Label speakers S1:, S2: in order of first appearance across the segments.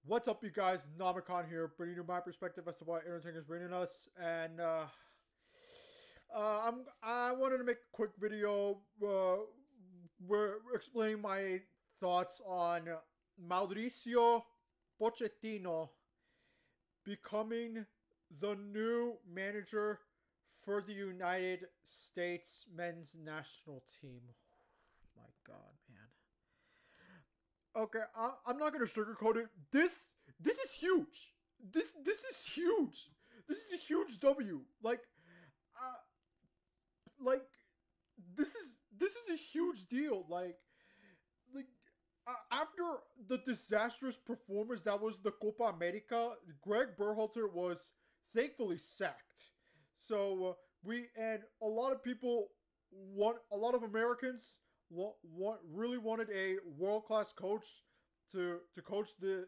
S1: What's up, you guys? Namakan here, bringing you my perspective as to why Aaron is bringing us. And I wanted to make a quick video where explaining my thoughts on Mauricio Pochettino becoming the new manager for the United States men's national team. My God, man. Okay, I'm not gonna sugarcoat it. This is huge. This is huge. This is a huge W. Uh, like this is a huge deal. After the disastrous performance that was the Copa America, Greg Berhalter was thankfully sacked. So we and a lot of people want a lot of Americans really wanted a world class coach to coach the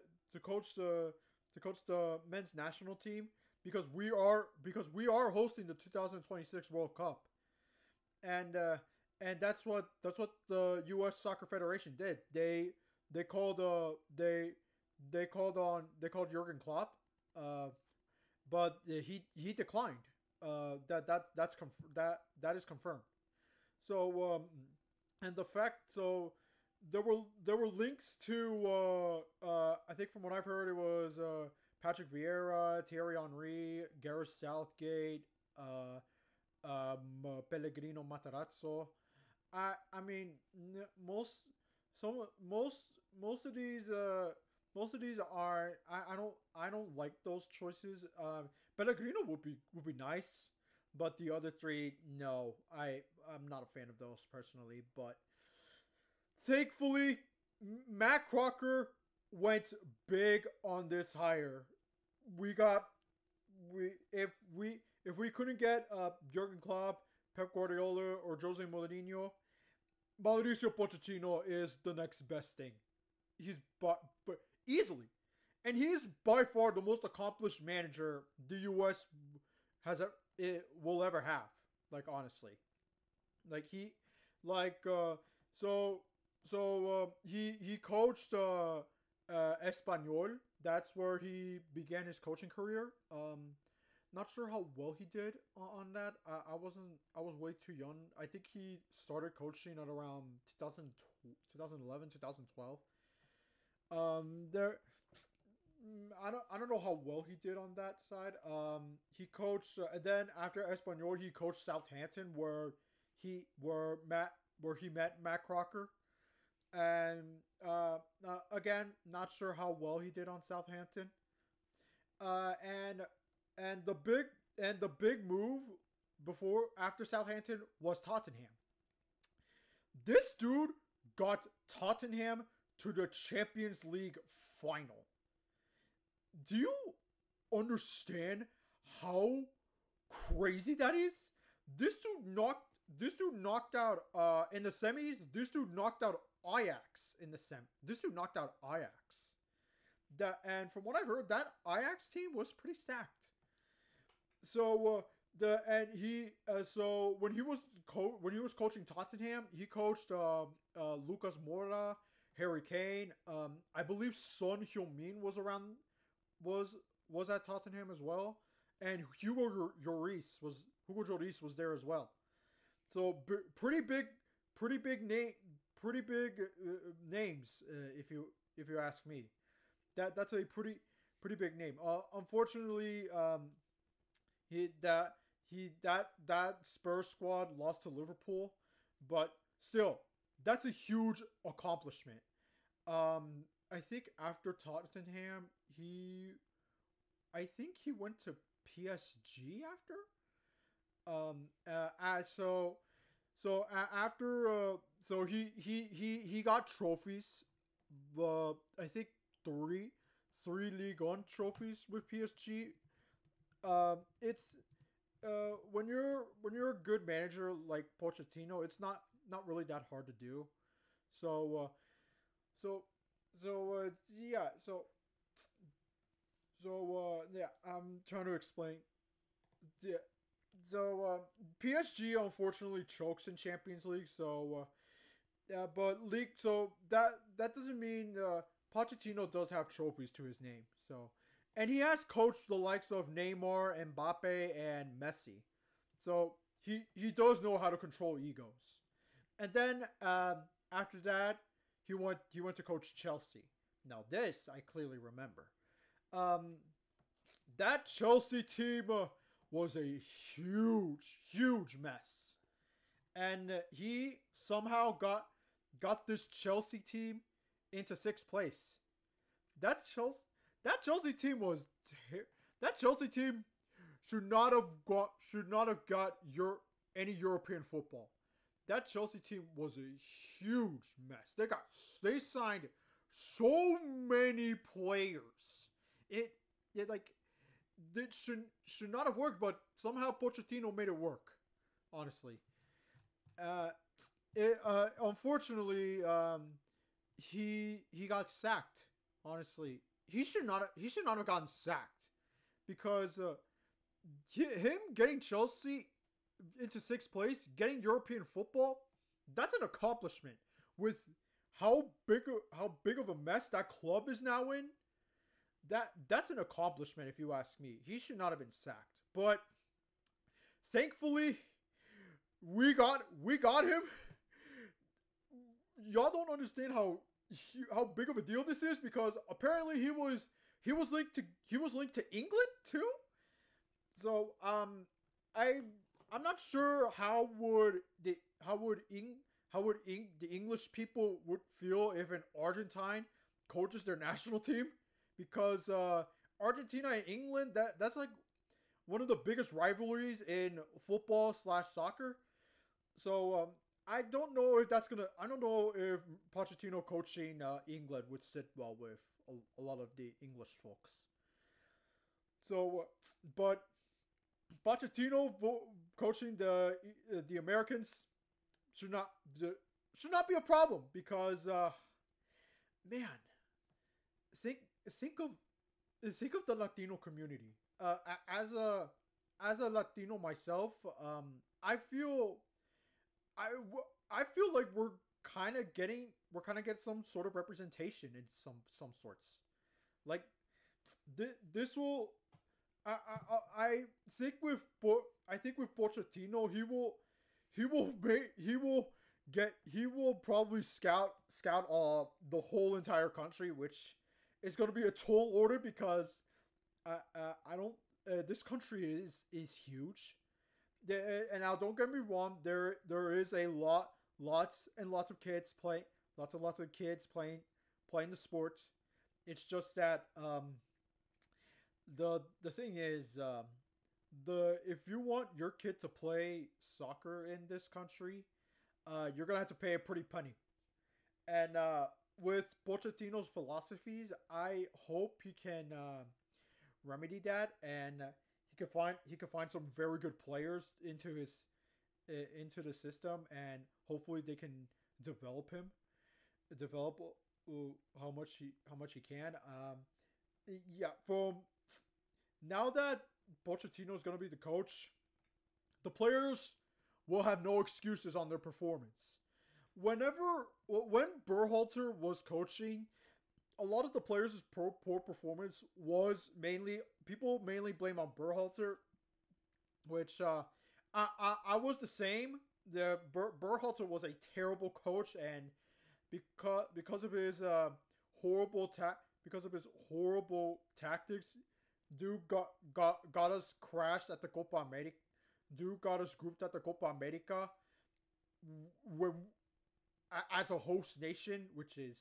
S1: men's national team because we are hosting the 2026 World Cup, and that's what the U.S. Soccer Federation did. They called they called Jurgen Klopp, but he declined. That is confirmed. So and the fact so there were links to I think from what I've heard it was Patrick Vieira, Thierry Henry, Gareth Southgate, Pellegrino Matarazzo. I mean most of these are I don't like those choices. Pellegrino would be nice, but the other three, no, I'm not a fan of those personally. But thankfully, Matt Crocker went big on this hire. We got if we couldn't get Jurgen Klopp, Pep Guardiola, or Jose Mourinho, Mauricio Pochettino is the next best thing. He's but easily, and he's by far the most accomplished manager the U.S. It will ever have. Like, honestly, like he coached Espanyol. That's where he began his coaching career. Not sure how well he did on that. I was way too young. I think he started coaching at around 2011, 2012. There I don't know how well he did on that side. He coached, and then after Espanyol, he coached Southampton, where he met Matt Crocker, and again, not sure how well he did on Southampton. And the big move before after Southampton was Tottenham. This dude got Tottenham to the Champions League final. Do you understand how crazy that is? This dude knocked out in the semis. This dude knocked out Ajax in the sem. This dude knocked out Ajax. And from what I've heard, that Ajax team was pretty stacked. So when he was coaching Tottenham, he coached Lucas Moura, Harry Kane. I believe Son Heung-min was at Tottenham as well, and Hugo Lloris was there as well. So pretty big names, if you ask me. That's a pretty big name. Unfortunately, that Spurs squad lost to Liverpool, but still, that's a huge accomplishment. I think after Tottenham, I think he went to PSG after. After he got trophies. I think three League One trophies with PSG. It's when you're a good manager like Pochettino, it's not really that hard to do. So so yeah. Yeah, I'm trying to explain. Yeah. PSG unfortunately chokes in Champions League. But league. So that doesn't mean Pochettino does have trophies to his name. So, and he has coached the likes of Neymar, Mbappe, and Messi. So he does know how to control egos. And then after that, he went to coach Chelsea. Now this I clearly remember. Um, that Chelsea team was a huge mess, and he somehow got this Chelsea team into sixth place. That Chelsea that Chelsea team was that Chelsea team should not have got any European football. That Chelsea team was a huge mess. They signed so many players. It it like it should not have worked, but somehow Pochettino made it work. Honestly, uh, unfortunately he got sacked. Honestly, he should not have gotten sacked because him getting Chelsea into sixth place, getting European football, that's an accomplishment. With how big of a mess that club is now in, that's an accomplishment if you ask me. He should not have been sacked. But thankfully, we got him. Y'all don't understand how big of a deal this is because apparently he was linked to England too. So I'm not sure how would the English people would feel if an Argentine coaches their national team because Argentina and England that's like one of the biggest rivalries in football slash soccer. So I don't know if Pochettino coaching England would sit well with a lot of the English folks. So, but Pochettino coaching the Americans should not should not be a problem because man, think think of think of the Latino community. As a Latino myself, I feel I feel like we're kind of getting some sort of representation in some sorts. Like this will I think with Pochettino he will probably scout the whole entire country, which is going to be a tall order because I don't this country is huge. And now don't get me wrong, there is lots of kids playing lots of kids playing the sports. It's just that the thing is the if you want your kid to play soccer in this country, you're gonna have to pay a pretty penny. And with Pochettino's philosophies, I hope he can remedy that and he can find some very good players into the system, and hopefully they can develop how much he can. Yeah, from now that Pochettino is going to be the coach, the players will have no excuses on their performance. When Berhalter was coaching, a lot of the players' poor performance was mainly blame on Berhalter, which I was the same. The Berhalter was a terrible coach, and because of his horrible tactics, dude got us crashed at the Copa America. Dude got us grouped at the Copa America when as a host nation, which is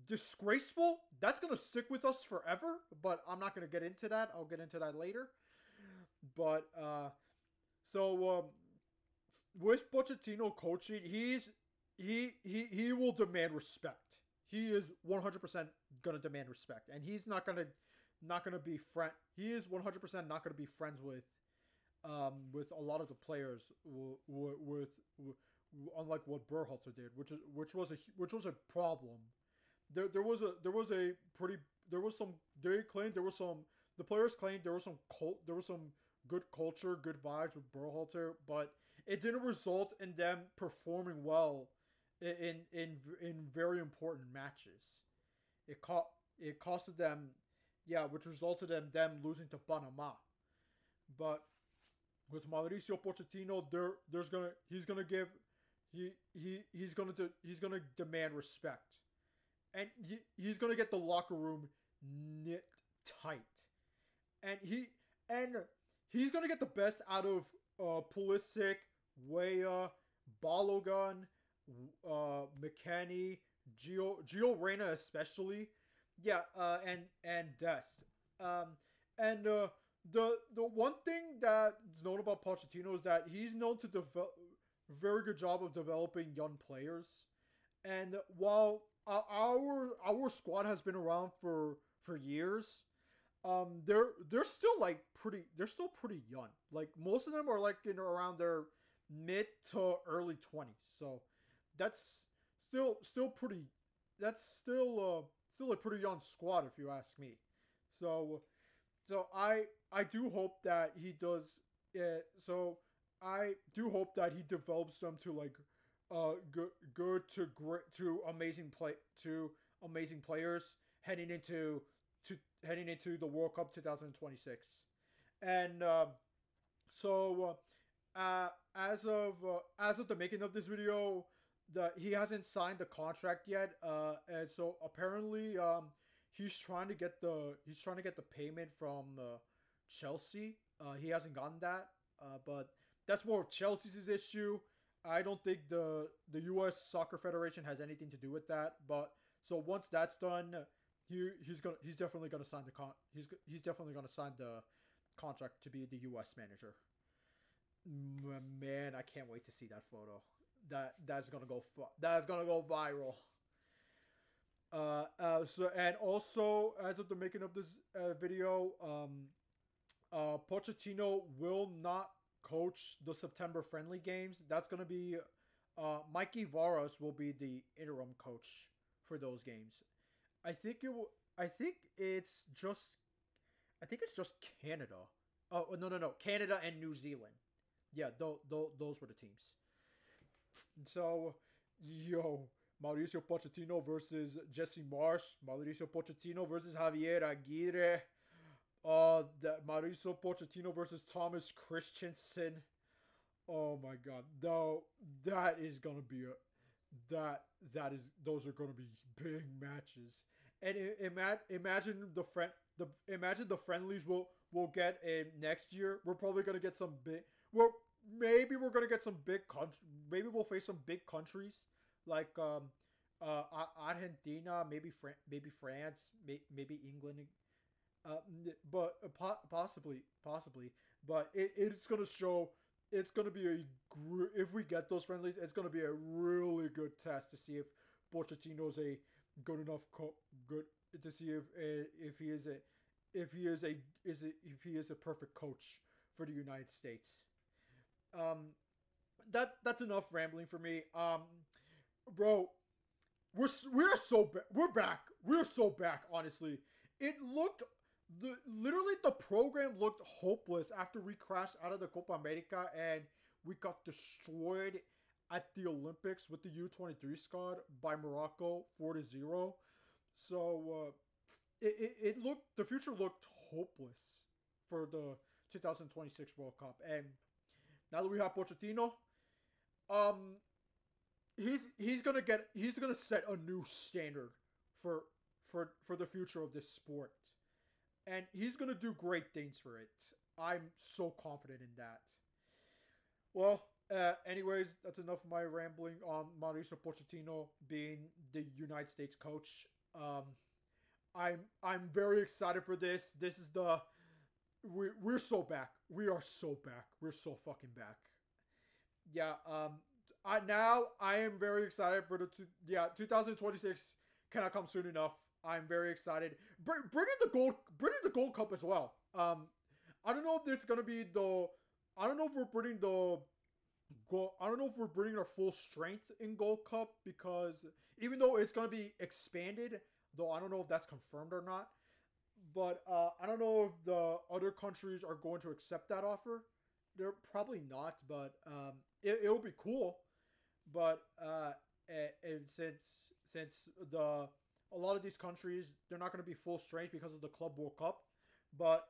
S1: disgraceful. That's gonna stick with us forever. But I'm not gonna get into that. I'll get into that later. But so with Pochettino coaching, he will demand respect. He is 100% gonna demand respect, and he's not gonna be friend. He is 100% not gonna be friends with a lot of the players unlike what Berhalter did, which was a problem. There was some they claimed there was some the players claimed there was some good culture, good vibes with Berhalter, but it didn't result in them performing well in very important matches. it costed them, yeah, which resulted in them losing to Panama. But with Mauricio Pochettino, he's gonna give he's gonna demand respect, and he's gonna get the locker room knit tight, and he's gonna get the best out of Pulisic, Weah, Balogun, McKennie, Gio Reyna especially, yeah, and Dest, and the one thing that's known about Pochettino is that he's known to develop very good job of developing young players, and while our squad has been around for years, they're still like pretty young. Like most of them are like in around their mid to early 20s. So that's still pretty. That's still a pretty young squad if you ask me. So I do hope that he does. So I do hope that he develops them to like good to great to amazing players heading into the World Cup 2026. And as of the making of this video, he hasn't signed the contract yet. And so apparently he's trying to get the payment from Chelsea. He hasn't gotten that, but that's more of Chelsea's issue. I don't think the U.S. Soccer Federation has anything to do with that. But so once that's done, he's definitely gonna sign he's definitely gonna sign the contract to be the U.S. manager. Man, I can't wait to see that photo. That's gonna go viral. So and also as of the making of this video, Pochettino will not coach the September friendly games. That's gonna be Mikey Varas will be the interim coach for those games. I think it will. I think it's just Canada. Oh no, Canada and New Zealand. Yeah, those were the teams. So, yo, Mauricio Pochettino versus Jesse Marsh. Mauricio Pochettino versus Javier Aguirre. Mauricio Pochettino versus Thomas Christensen. Oh my God, no, that is gonna be those are gonna be big matches. And imagine the friendlies we'll get in next year. We're probably gonna get some big. Well, maybe we're gonna get some big country. Maybe we'll face some big countries like Argentina, maybe France, maybe England. But possibly. But it's gonna show. It's gonna be if we get those friendlies, it's gonna be a really good test to see if Pochettino's a good enough good to see if he is a perfect coach for the United States. That's enough rambling for me. Bro, we're back. We're so back. Honestly, it looked literally the program looked hopeless after we crashed out of the Copa America and we got destroyed at the Olympics with the U23 squad by Morocco 4-0. So the future looked hopeless for the 2026 World Cup. And now that we have Pochettino, he's gonna set a new standard for the future of this sport. And he's gonna do great things for it. I'm so confident in that. Well, anyways, that's enough of my rambling on Mauricio Pochettino being the United States coach. I'm very excited for this. This is we're so back. We are so back. We're so fucking back. Yeah. I am very excited for 2026 cannot come soon enough. I'm very excited. Bring in the Gold Cup as well. I don't know if it's gonna be I don't know if we're bringing I don't know if we're bringing our full strength in Gold Cup because even though it's gonna be expanded, though I don't know if that's confirmed or not. But I don't know if the other countries are going to accept that offer. They're probably not, but it'll be cool. But and since a lot of these countries, they're not going to be full strength because of the Club World Cup. But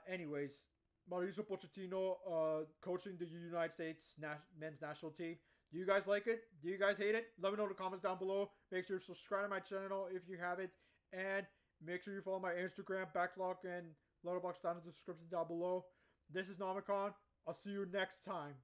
S1: anyways, Mauricio Pochettino coaching the United States men's national team. Do you guys like it? Do you guys hate it? Let me know in the comments down below. Make sure you subscribe to my channel if you haven't. And make sure you follow my Instagram, Backlog, and Letterboxd down in the description down below. This is Namicon. I'll see you next time.